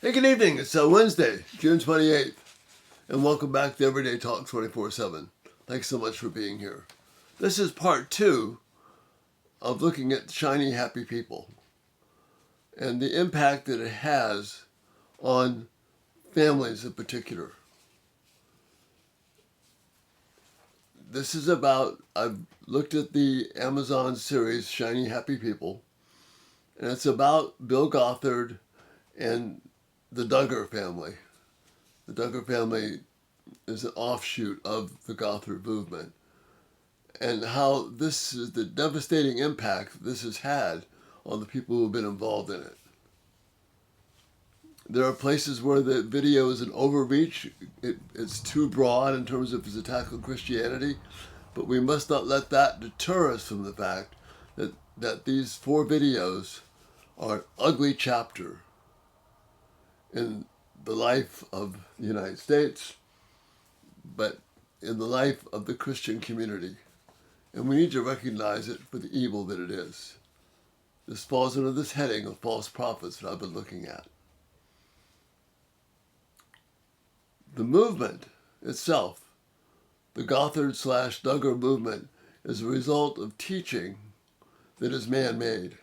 Hey, good evening. It's Wednesday, June 28th, and welcome back to Everyday Talk 24/7. Thanks so much for being here. This is part 2 of looking at shiny, happy people and the impact that it has on families in particular. This is about, I've looked at the Amazon series, Shiny, Happy People, and it's about Bill Gothard and the Duggar family. The Duggar family is an offshoot of the Gothard movement, and how this is the devastating impact this has had on the people who have been involved in it. There are places where the video is an overreach. It's too broad in terms of its attack on Christianity, but we must not let that deter us from the fact that these 4 videos are an ugly chapter in the life of the United States, but in the life of the Christian community. And we need to recognize it for the evil that it is. This falls under this heading of false prophets that I've been looking at. The movement itself, the Gothard/Duggar movement, is a result of teaching that is man-made.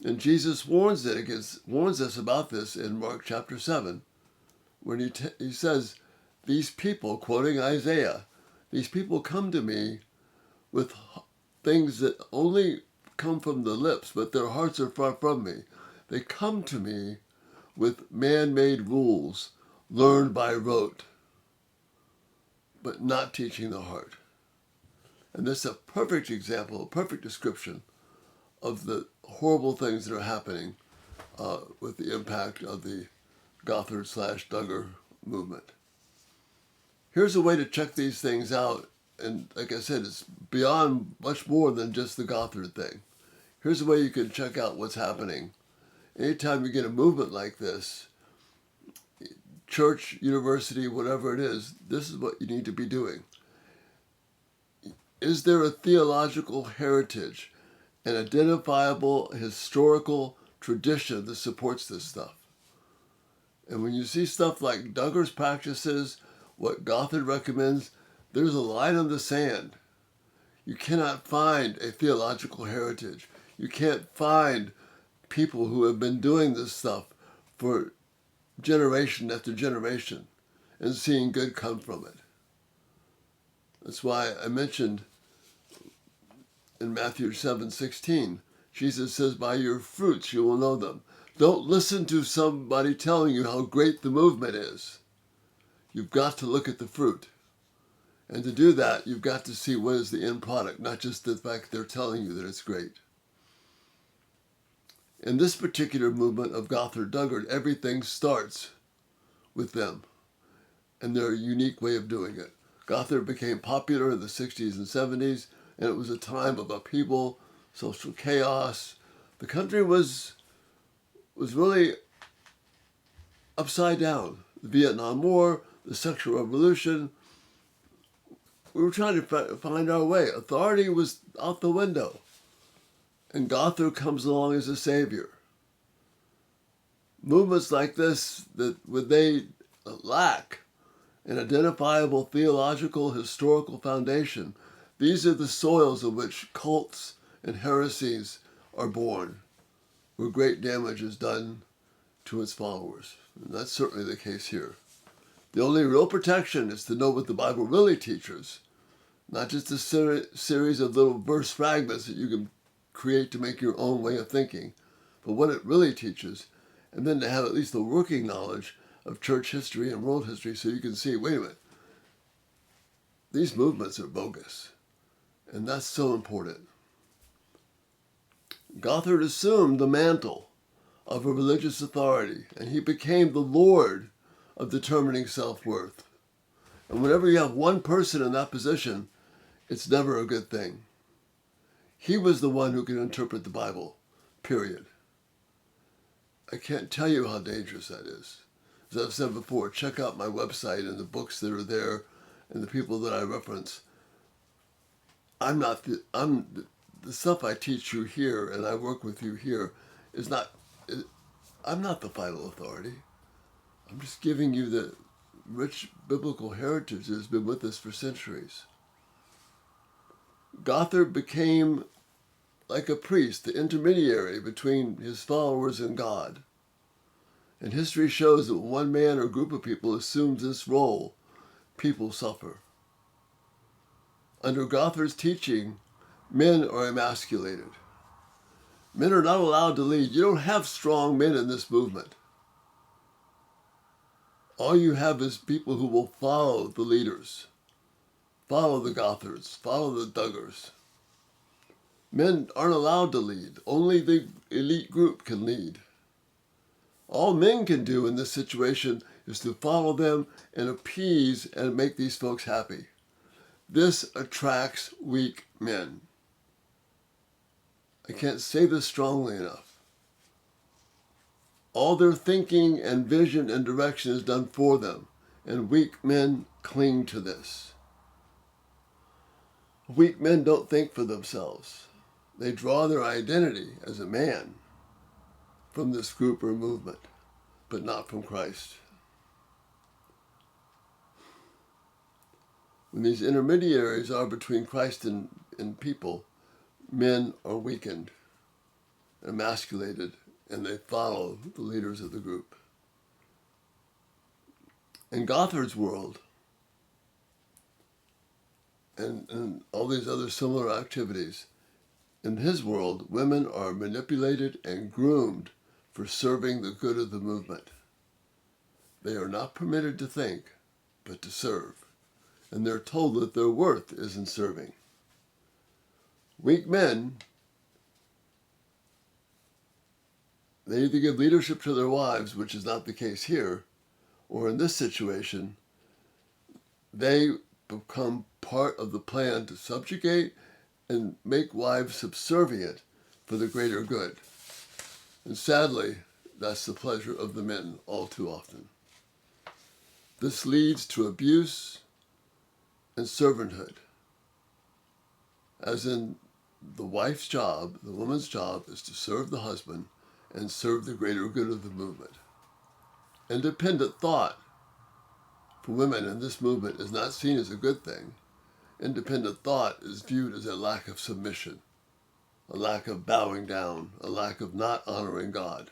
And Jesus warns us about this in Mark chapter 7, when he says, these people, quoting Isaiah, these people come to me with things that only come from the lips, but their hearts are far from me. They come to me with man-made rules, learned by rote, but not teaching the heart. And this is a perfect example, a perfect description of the horrible things that are happening with the impact of the Gothard/Duggar movement. Here's a way to check these things out, and like I said, it's beyond much more than just the Gothard thing. Here's a way you can check out what's happening. Anytime you get a movement like this, church, university, whatever it is, this is what you need to be doing. Is there a theological heritage, an identifiable historical tradition that supports this stuff? And when you see stuff like Duggar's practices, what Gothard recommends, there's a line in the sand. You cannot find a theological heritage. You can't find people who have been doing this stuff for generation after generation and seeing good come from it. That's why I mentioned in Matthew 7:16, Jesus says, by your fruits you will know them. Don't listen to somebody telling you how great the movement is. You've got to look at the fruit. And to do that, you've got to see what is the end product, not just the fact they're telling you that it's great. In this particular movement of Gothard Duggar, everything starts with them and their unique way of doing it. Gothard became popular in the 60s and 70s, and it was a time of upheaval, social chaos. The country was really upside down. The Vietnam War, the sexual revolution. We were trying to find our way. Authority was out the window. And Gothard comes along as a savior. Movements like this, that would they lack an identifiable theological, historical foundation, these are the soils in which cults and heresies are born, where great damage is done to its followers. And that's certainly the case here. The only real protection is to know what the Bible really teaches, not just a series of little verse fragments that you can create to make your own way of thinking, but what it really teaches, and then to have at least a working knowledge of church history and world history so you can see, wait a minute, these movements are bogus. And that's so important. Gothard assumed the mantle of a religious authority, and he became the Lord of determining self-worth. And whenever you have one person in that position, it's never a good thing. He was the one who could interpret the Bible, period. I can't tell you how dangerous that is. As I've said before, check out my website and the books that are there and the people that I reference. The stuff I teach you here and I work with you here is not, I'm not the final authority. I'm just giving you the rich biblical heritage that has been with us for centuries. Gothard became like a priest, the intermediary between his followers and God. And history shows that when one man or group of people assumes this role, people suffer. Under Gothard's teaching, men are emasculated. Men are not allowed to lead. You don't have strong men in this movement. All you have is people who will follow the leaders, follow the Gothards, follow the Duggars. Men aren't allowed to lead. Only the elite group can lead. All men can do in this situation is to follow them and appease and make these folks happy. This attracts weak men. I can't say this strongly enough. All their thinking and vision and direction is done for them, and weak men cling to this. Weak men don't think for themselves. They draw their identity as a man from this group or movement, but not from Christ. When these intermediaries are between Christ and people, men are weakened, emasculated, and they follow the leaders of the group. In Gothard's world, and all these other similar activities, in his world, women are manipulated and groomed for serving the good of the movement. They are not permitted to think, but to serve. And they're told that their worth is in serving. Weak men, they either give leadership to their wives, which is not the case here, or in this situation, they become part of the plan to subjugate and make wives subservient for the greater good. And sadly, that's the pleasure of the men all too often. This leads to abuse and servanthood. As in, the wife's job, the woman's job, is to serve the husband and serve the greater good of the movement. Independent thought for women in this movement is not seen as a good thing. Independent thought is viewed as a lack of submission, a lack of bowing down, a lack of not honoring God,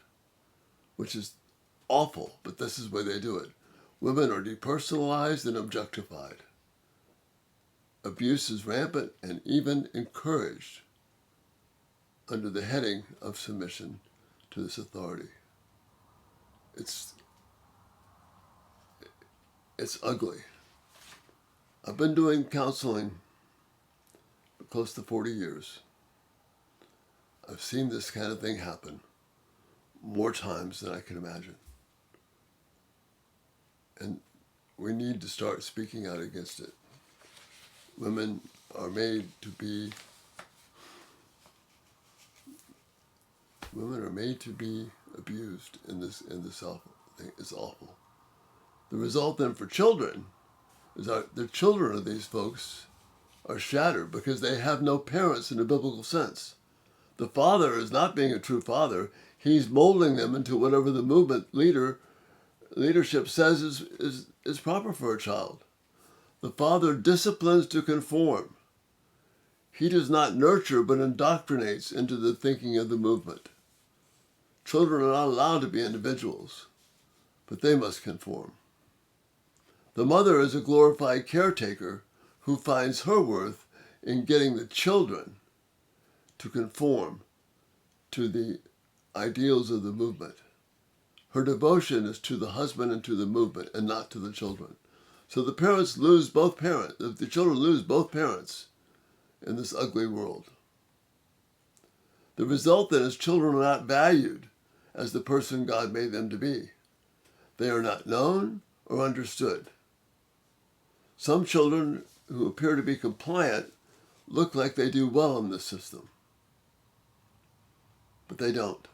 which is awful, but this is the way they do it. Women are depersonalized and objectified. Abuse is rampant and even encouraged under the heading of submission to this authority. It's ugly. I've been doing counseling for close to 40 years. I've seen this kind of thing happen more times than I can imagine. And we need to start speaking out against it. Women are made to be abused in this awful thing. It's awful. The result then for children is the children of these folks are shattered because they have no parents in a biblical sense. The father is not being a true father. He's molding them into whatever the movement leadership says is proper for a child. The father disciplines to conform. He does not nurture but indoctrinates into the thinking of the movement. Children are not allowed to be individuals, but they must conform. The mother is a glorified caretaker who finds her worth in getting the children to conform to the ideals of the movement. Her devotion is to the husband and to the movement and not to the children. So the parents lose both parents, the children lose both parents in this ugly world. The result then is children are not valued as the person God made them to be. They are not known or understood. Some children who appear to be compliant look like they do well in this system, but they don't.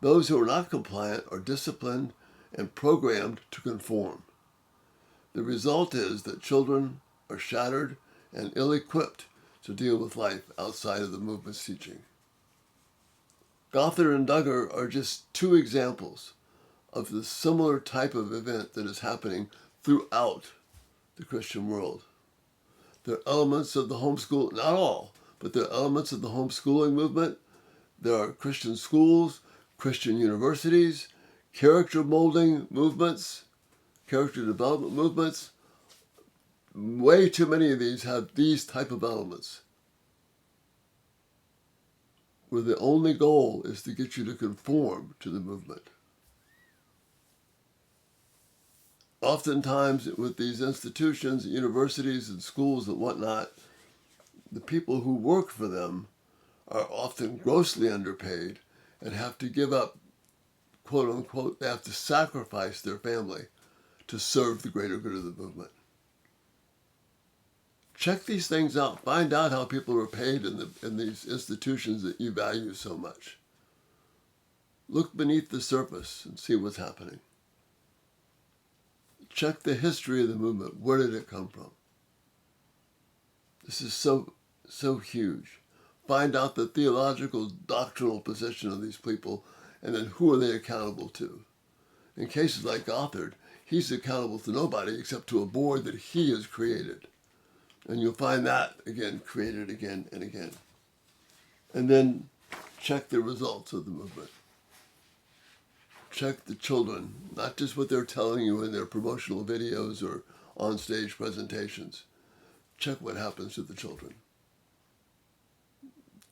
Those who are not compliant are disciplined and programmed to conform. The result is that children are shattered and ill-equipped to deal with life outside of the movement's teaching. Gothard and Duggar are just two examples of the similar type of event that is happening throughout the Christian world. There are elements of the homeschool, not all, but there are elements of the homeschooling movement. There are Christian schools, Christian universities, character molding movements, character development movements. Way too many of these have these type of elements, where the only goal is to get you to conform to the movement. Oftentimes, with these institutions, universities, and schools and whatnot, the people who work for them are often grossly underpaid and have to give up, quote unquote, they have to sacrifice their family to serve the greater good of the movement. Check these things out. Find out how people are paid in these institutions that you value so much. Look beneath the surface and see what's happening. Check the history of the movement. Where did it come from? This is so huge. Find out the theological, doctrinal position of these people, and then who are they accountable to? In cases like Gothard, he's accountable to nobody except to a board that he has created. And you'll find that, again, created again and again. And then check the results of the movement. Check the children, not just what they're telling you in their promotional videos or on-stage presentations. Check what happens to the children.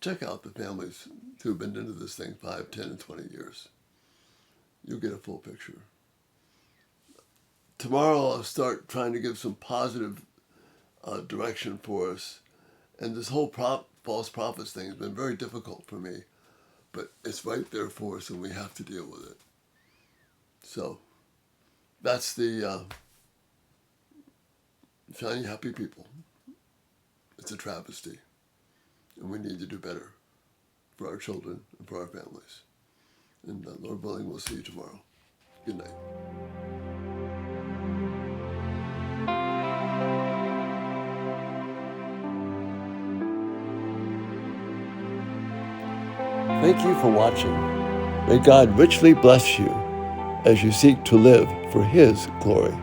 Check out the families who've been into this thing 5, 10, and 20 years. You'll get a full picture. Tomorrow I'll start trying to give some positive direction for us. And this whole false prophets thing has been very difficult for me, but it's right there for us and we have to deal with it. So that's the shiny, happy people. It's a travesty. And we need to do better for our children and for our families. And Lord willing, we'll see you tomorrow. Good night. Thank you for watching. May God richly bless you as you seek to live for His glory.